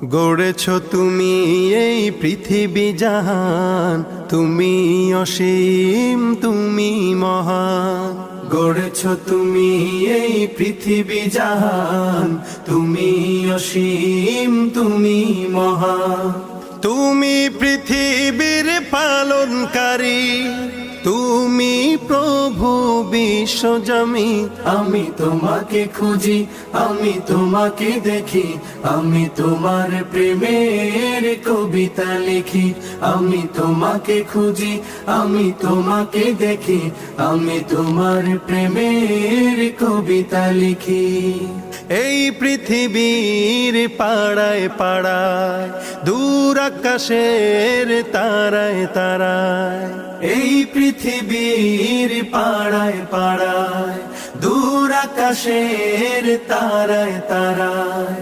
গড়েছ তুমি এই পৃথিবী জাহান, তুমি অসীম তুমি মহান। গড়েছ তুমি এই পৃথিবী জাহান, তুমি অসীম তুমি মহান। তুমি পৃথিবীর পালনকারী, তুমি প্রভু বিশ্বজমি। আমি তোমাকে খুঁজি, আমি তোমাকে দেখি, আমি তোমার প্রেমের কবিতা লিখি। আমি তোমাকে খুঁজি, আমি তোমাকে দেখি, আমি তোমার প্রেমের কবিতা লিখি। এই পৃথিবীর পাড়ায় পাড়ায়, দূর আকাশের তারায় তারায়। এই পৃথিবীর পাড়ায় পাড়ায়, দূর আকাশের তারায় তারায়।